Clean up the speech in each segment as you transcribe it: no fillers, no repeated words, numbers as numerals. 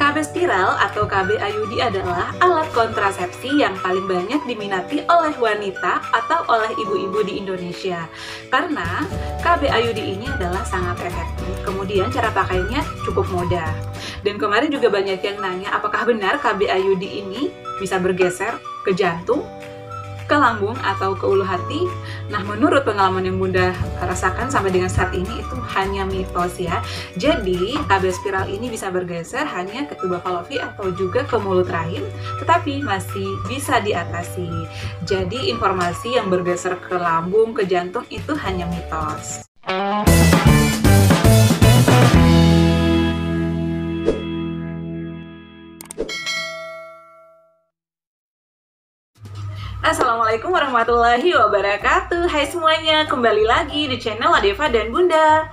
KB spiral atau KB IUD adalah alat kontrasepsi yang paling banyak diminati oleh wanita atau oleh ibu-ibu di Indonesia. Karena KB IUD ini adalah sangat efektif, kemudian cara pakainya cukup mudah. Dan kemarin juga banyak yang nanya apakah benar KB IUD ini bisa bergeser ke jantung, ke lambung, atau ke ulu hati. Nah, menurut pengalaman yang Bunda rasakan sampai dengan saat ini itu hanya mitos ya. Jadi, KB spiral ini bisa bergeser hanya ke tuba falopi atau juga ke mulut rahim, tetapi masih bisa diatasi. Jadi, informasi yang bergeser ke lambung, ke jantung itu hanya mitos. Assalamualaikum warahmatullahi wabarakatuh. Hai semuanya, kembali lagi di channel Adeva dan Bunda.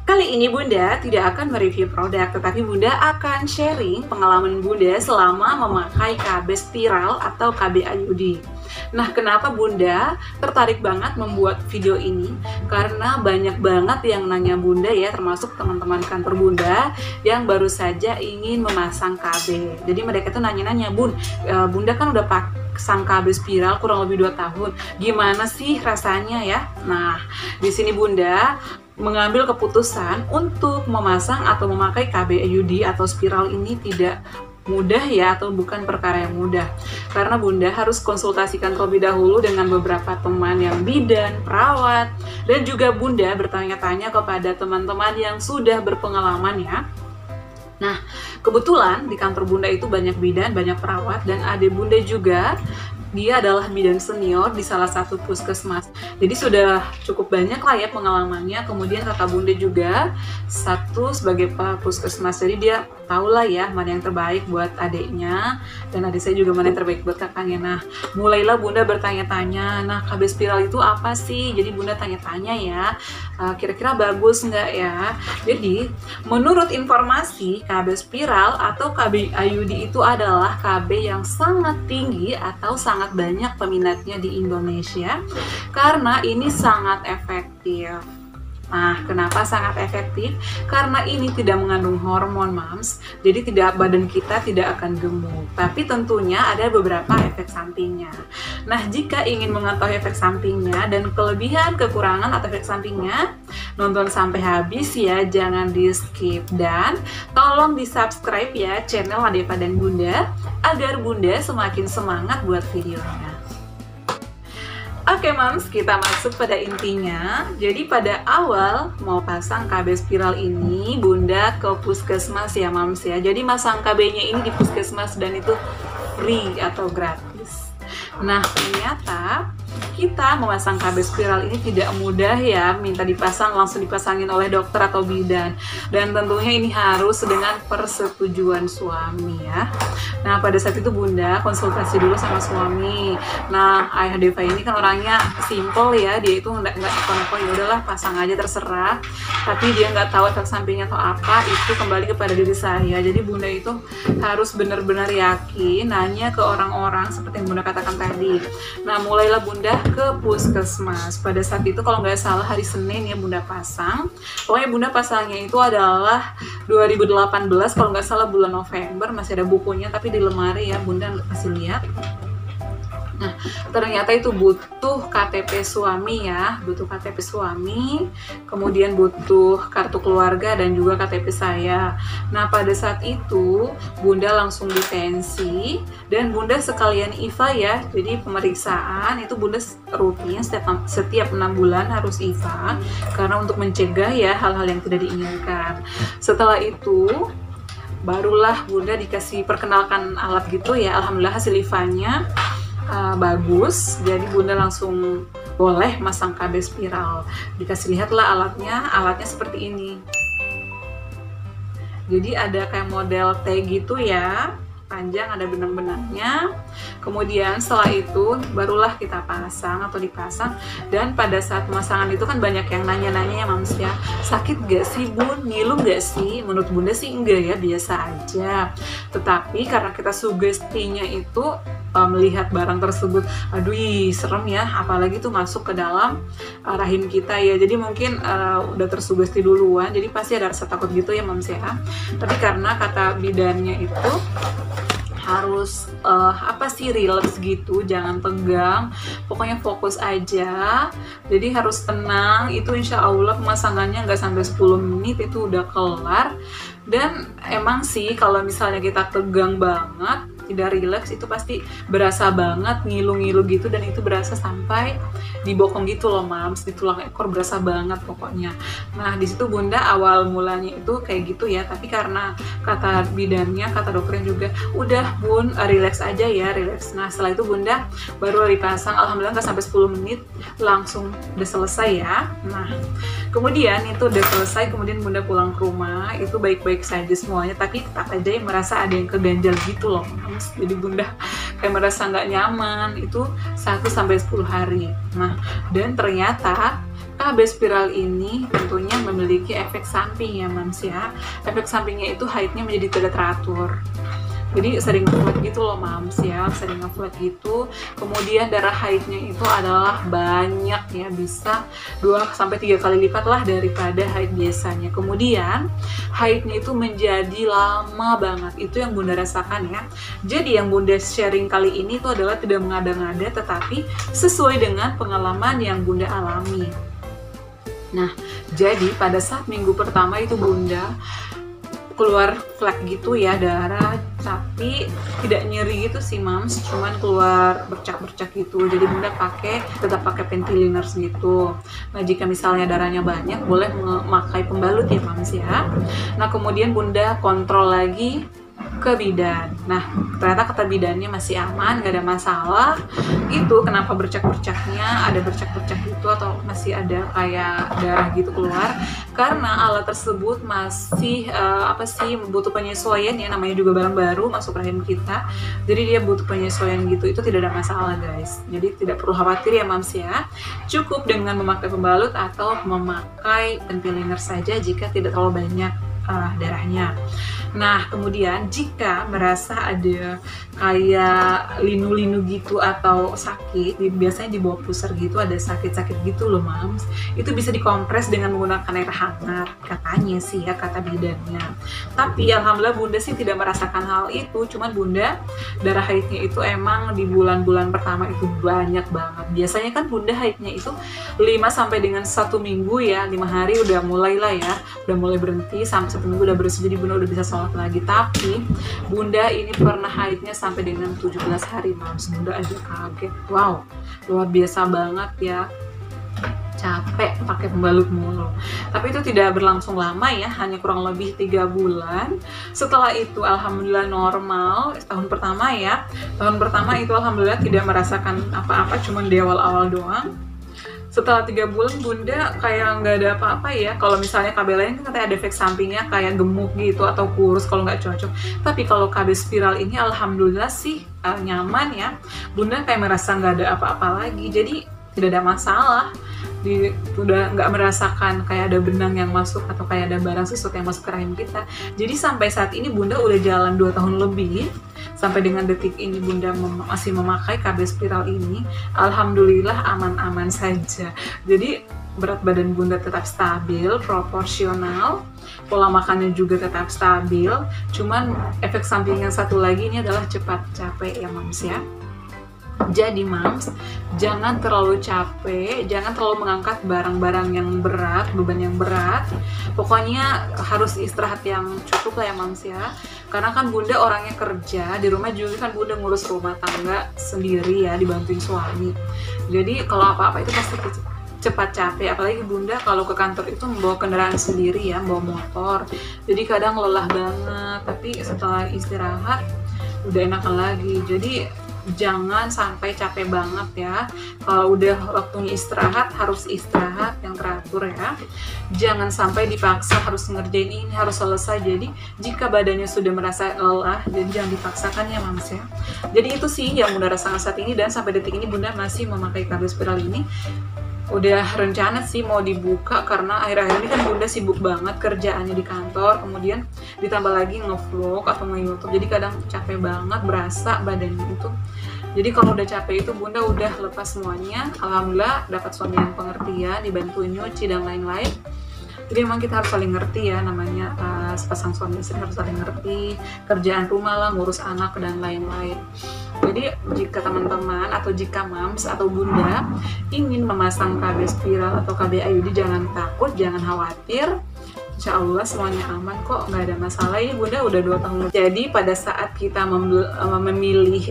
Kali ini Bunda tidak akan mereview produk, tetapi Bunda akan sharing pengalaman Bunda selama memakai KB spiral atau KB IUD. Nah, kenapa Bunda tertarik banget membuat video ini? Karena banyak banget yang nanya Bunda ya, termasuk teman-teman kantor Bunda yang baru saja ingin memasang KB. Jadi mereka tuh nanya-nanya, Bunda kan udah pasang KB spiral kurang lebih 2 tahun. Gimana sih rasanya ya? Nah, di sini Bunda mengambil keputusan untuk memasang atau memakai KB IUD atau spiral ini tidak mudah ya, atau bukan perkara yang mudah, karena Bunda harus konsultasikan terlebih dahulu dengan beberapa teman yang bidan, perawat, dan juga Bunda bertanya-tanya kepada teman-teman yang sudah berpengalaman ya. Nah, kebetulan di kantor Bunda itu banyak bidan, banyak perawat, dan adik Bunda juga dia adalah bidan senior di salah satu puskesmas. Jadi sudah cukup banyak lah ya pengalamannya. Kemudian kakak Bunda juga satu sebagai puskesmas. Jadi dia tahulah ya mana yang terbaik buat adiknya, dan adik saya juga mana yang terbaik buat kakaknya. Nah, mulailah Bunda bertanya-tanya, nah KB spiral itu apa sih? Jadi Bunda tanya-tanya ya, kira-kira bagus nggak ya? Jadi menurut informasi, KB spiral atau KB IUD itu adalah KB yang sangat tinggi atau sangat banyak peminatnya di Indonesia karena ini sangat efektif. Nah, kenapa sangat efektif? Karena ini tidak mengandung hormon, Mams. Jadi badan kita tidak akan gemuk. Tapi tentunya ada beberapa efek sampingnya. Nah, jika ingin mengetahui efek sampingnya dan kelebihan, kekurangan atau efek sampingnya, nonton sampai habis ya, jangan di-skip. Dan tolong di-subscribe ya channel Adeva dan Bunda agar Bunda semakin semangat buat videonya. Oke Mams, kita masuk pada intinya. Jadi pada awal mau pasang KB spiral ini, Bunda ke puskesmas ya Mams ya. Jadi masang KB-nya ini di puskesmas dan itu free atau gratis. Nah, ternyata kita memasang KB spiral ini tidak mudah ya, minta dipasang langsung dipasangin oleh dokter atau bidan, dan tentunya ini harus dengan persetujuan suami ya. Nah, pada saat itu Bunda konsultasi dulu sama suami. Nah, ayah Deva ini kan orangnya simple ya, dia itu nggak neko-neko, ya udahlah pasang aja terserah, tapi dia nggak tahu efek sampingnya atau apa, itu kembali kepada diri saya. Jadi Bunda itu harus benar-benar yakin, nanya ke orang-orang seperti yang Bunda katakan tadi. Nah, mulailah Bunda ke puskesmas. Pada saat itu kalau nggak salah hari Senin ya Bunda pasang. Pokoknya Bunda pasangnya itu adalah 2018 kalau nggak salah bulan November, masih ada bukunya tapi di lemari ya, Bunda kasih lihat. Nah, ternyata itu butuh KTP suami ya, butuh KTP suami, kemudian butuh kartu keluarga dan juga KTP saya. Nah, pada saat itu Bunda langsung ditensi dan Bunda sekalian IVA ya. Jadi pemeriksaan itu Bunda rutin setiap 6 bulan harus IVA karena untuk mencegah ya hal-hal yang tidak diinginkan. Setelah itu barulah Bunda dikasih perkenalkan alat gitu ya. Alhamdulillah hasil IVA-nya bagus, jadi Bunda langsung boleh masang KB spiral. Dikasih lihatlah alatnya seperti ini. Jadi ada kayak model T gitu ya, panjang, ada benang-benangnya. Kemudian setelah itu barulah kita pasang atau dipasang. Dan pada saat pemasangan itu kan banyak yang nanya-nanya ya Mams ya, sakit gak sih Bun? Ngilu gak sih? Menurut Bunda sih enggak ya, biasa aja. Tetapi karena kita sugestinya itu melihat barang tersebut, aduh serem ya, apalagi tuh masuk ke dalam rahim kita ya. Jadi mungkin udah tersugesti duluan, jadi pasti ada rasa takut gitu ya Mams ya. Tapi karena kata bidannya itu harus relax gitu, jangan tegang, pokoknya fokus aja, jadi harus tenang. Itu insya Allah pemasangannya nggak sampai 10 menit itu udah kelar. Dan emang sih kalau misalnya kita tegang banget, tidak rileks, itu pasti berasa banget ngilu-ngilu gitu, dan itu berasa sampai di bokong gitu loh Mams, di tulang ekor berasa banget pokoknya. Nah di situ Bunda awal mulanya itu kayak gitu ya, tapi karena kata bidannya, kata dokternya juga, udah Bun, relax aja ya, relax. Nah setelah itu Bunda baru dipasang, alhamdulillah nggak sampai 10 menit langsung udah selesai ya. Nah kemudian itu udah selesai, kemudian Bunda pulang ke rumah, itu baik-baik saja semuanya, tapi tetap aja yang merasa ada yang keganjal gitu loh Mams. Jadi Bunda kayak merasa nggak nyaman, itu 1-10 hari. Nah dan ternyata KB spiral ini tentunya memiliki efek samping ya Mams ya. Efek sampingnya itu haidnya menjadi tidak teratur, jadi sering nge-flat gitu loh Mams ya, sering nge-flat gitu. Kemudian darah haidnya itu adalah banyak ya, bisa 2-3 kali lipat lah daripada haid biasanya. Kemudian haidnya itu menjadi lama banget, itu yang Bunda rasakan ya. Jadi yang Bunda sharing kali ini itu adalah tidak mengada-ngada, tetapi sesuai dengan pengalaman yang Bunda alami. Nah jadi pada saat minggu pertama itu Bunda keluar flek gitu ya, darah, tapi tidak nyeri gitu sih Mams, cuman keluar bercak-bercak gitu. Jadi Bunda tetap pakai Pentiliners gitu. Nah jika misalnya darahnya banyak, boleh memakai pembalut ya Mams ya. Nah kemudian Bunda kontrol lagi ke bidan. Nah ternyata kata bidannya masih aman, gak ada masalah. Itu kenapa bercak-bercaknya, ada bercak-bercak gitu atau masih ada kayak darah gitu keluar, karena alat tersebut masih butuh penyesuaian ya, namanya juga barang baru masuk rahim kita, jadi dia butuh penyesuaian gitu. Itu tidak ada masalah guys, jadi tidak perlu khawatir ya Mams ya. Cukup dengan memakai pembalut atau memakai Pentiliner saja jika tidak terlalu banyak darahnya. Nah kemudian jika merasa ada kayak linu-linu gitu atau sakit, biasanya di bawah pusar gitu ada sakit-sakit gitu loh Mams, itu bisa dikompres dengan menggunakan air hangat katanya sih ya, kata bidannya. Tapi alhamdulillah Bunda sih tidak merasakan hal itu, cuman Bunda darah haidnya itu emang di bulan-bulan pertama itu banyak banget. Biasanya kan Bunda haidnya itu 5 sampai dengan 1 minggu ya, 5 hari udah mulailah ya, udah mulai berhenti, sampai 1 minggu udah bersih, jadi Bunda udah bisa sholat lagi. Tapi Bunda ini pernah haidnya sampai dengan 17 hari Mams. Bunda aja kaget, wow luar biasa banget ya, capek pakai pembalut mulu. Tapi itu tidak berlangsung lama ya, hanya kurang lebih 3 bulan. Setelah itu alhamdulillah normal. Tahun pertama itu alhamdulillah tidak merasakan apa-apa, cuman di awal-awal doang. Setelah 3 bulan Bunda kayak nggak ada apa-apa ya. Kalau misalnya KB lain kan katanya ada efek sampingnya kayak gemuk gitu atau kurus kalau nggak cocok. Tapi kalau KB spiral ini alhamdulillah sih nyaman ya. Bunda kayak merasa nggak ada apa-apa lagi, jadi tidak ada masalah. Udah nggak merasakan kayak ada benang yang masuk atau kayak ada barang sesuatu yang masuk ke rahim kita. Jadi sampai saat ini Bunda udah jalan 2 tahun lebih, sampai dengan detik ini Bunda masih memakai KB spiral ini. Alhamdulillah aman-aman saja. Jadi berat badan Bunda tetap stabil, proporsional, pola makannya juga tetap stabil. Cuman efek samping yang satu lagi ini adalah cepat capek ya Mams ya. Jadi Mams, jangan terlalu capek, jangan terlalu mengangkat barang-barang yang berat, beban yang berat. Pokoknya harus istirahat yang cukup lah ya Mams ya. Karena kan Bunda orangnya kerja, di rumah juga kan Bunda ngurus rumah tangga sendiri ya, dibantuin suami. Jadi kalau apa-apa itu pasti cepat capek, apalagi Bunda kalau ke kantor itu membawa kendaraan sendiri ya, membawa motor. Jadi kadang lelah banget, tapi setelah istirahat udah enakan lagi. Jadi jangan sampai capek banget ya. Kalau udah waktunya istirahat, harus istirahat yang teratur ya. Jangan sampai dipaksa harus ngerjain ini, harus selesai. Jadi jika badannya sudah merasa lelah, jadi jangan dipaksakan ya Mams ya. Jadi itu sih yang Bunda rasakan saat ini, dan sampai detik ini Bunda masih memakai KB spiral ini. udah rencana sih mau dibuka karena akhir-akhir ini kan bunda sibuk banget kerjaannya di kantor, kemudian ditambah lagi ngevlog atau nge-youtube, jadi kadang capek banget, berasa badannya itu. Jadi kalau udah capek itu bunda udah lepas semuanya. Alhamdulillah dapat suami yang pengertian, dibantuin nyuci dan lain-lain. Jadi emang kita harus saling ngerti ya, namanya sepasang suami istri harus saling ngerti, kerjaan rumah lah, ngurus anak dan lain-lain. Jadi jika teman-teman atau jika mams atau bunda ingin memasang KB spiral atau KB IUD, jangan takut, jangan khawatir. Insya Allah semuanya aman kok, nggak ada masalah. Ini bunda udah 2 tahun. Jadi pada saat kita memilih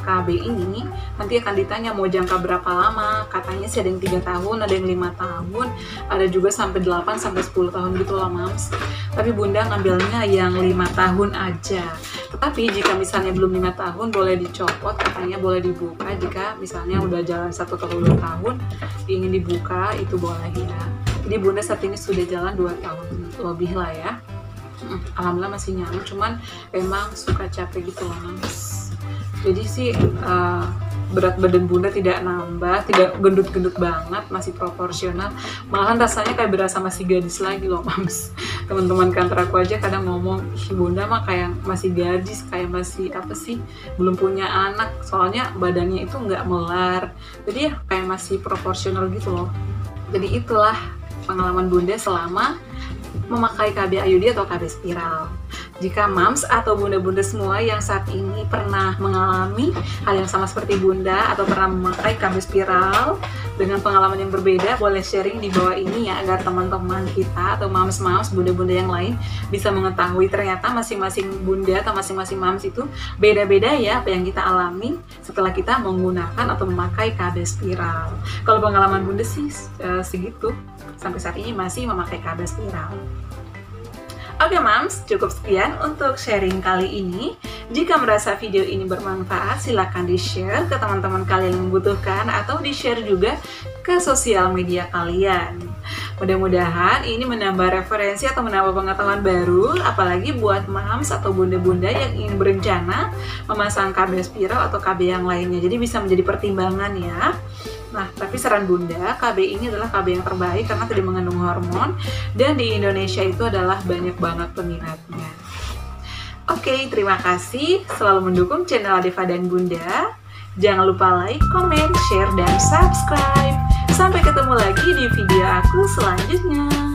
KB ini, nanti akan ditanya mau jangka berapa lama. Katanya sih ada yang 3 tahun, ada yang 5 tahun, ada juga sampai 8 sampai 10 tahun gitu lah mams. Tapi bunda ngambilnya yang 5 tahun aja. Tetapi jika misalnya belum 5 tahun boleh dicopot, katanya boleh dibuka. Jika misalnya udah jalan 1 atau 2 tahun ingin dibuka, itu boleh ya. Jadi bunda saat ini sudah jalan 2 tahun lebih lah ya. Alhamdulillah masih nyaman, cuman emang suka capek gitu loh mams. Jadi sih berat badan bunda tidak nambah, tidak gendut-gendut banget, masih proporsional. Malahan rasanya kayak berasa masih gadis lagi loh mams. Teman-teman kantor aku aja kadang ngomong, ih bunda mah kayak masih gadis, kayak masih apa sih, belum punya anak. Soalnya badannya itu nggak melar, jadi ya kayak masih proporsional gitu loh. Jadi itulah pengalaman bunda selama memakai KB IUD atau KB spiral. Jika mams atau bunda-bunda semua yang saat ini pernah mengalami hal yang sama seperti bunda atau pernah memakai KB spiral dengan pengalaman yang berbeda, boleh sharing di bawah ini ya, agar teman-teman kita atau mams-mams, bunda-bunda yang lain bisa mengetahui ternyata masing-masing bunda atau masing-masing mams itu beda-beda ya apa yang kita alami setelah kita menggunakan atau memakai KB spiral. Kalau pengalaman bunda sih segitu, sampai saat ini masih memakai KB spiral. Oke mams, cukup sekian untuk sharing kali ini. Jika merasa video ini bermanfaat, silakan di-share ke teman-teman kalian yang membutuhkan atau di-share juga ke sosial media kalian. Mudah-mudahan ini menambah referensi atau menambah pengetahuan baru, apalagi buat mams atau bunda-bunda yang ingin berencana memasang KB spiral atau KB yang lainnya. Jadi bisa menjadi pertimbangan ya. Nah, tapi saran bunda, KB ini adalah KB yang terbaik karena tidak mengandung hormon dan di Indonesia itu adalah banyak banget peminatnya. Oke, terima kasih selalu mendukung channel Adeva dan Bunda. Jangan lupa like, comment, share, dan subscribe. Sampai ketemu lagi di video aku selanjutnya.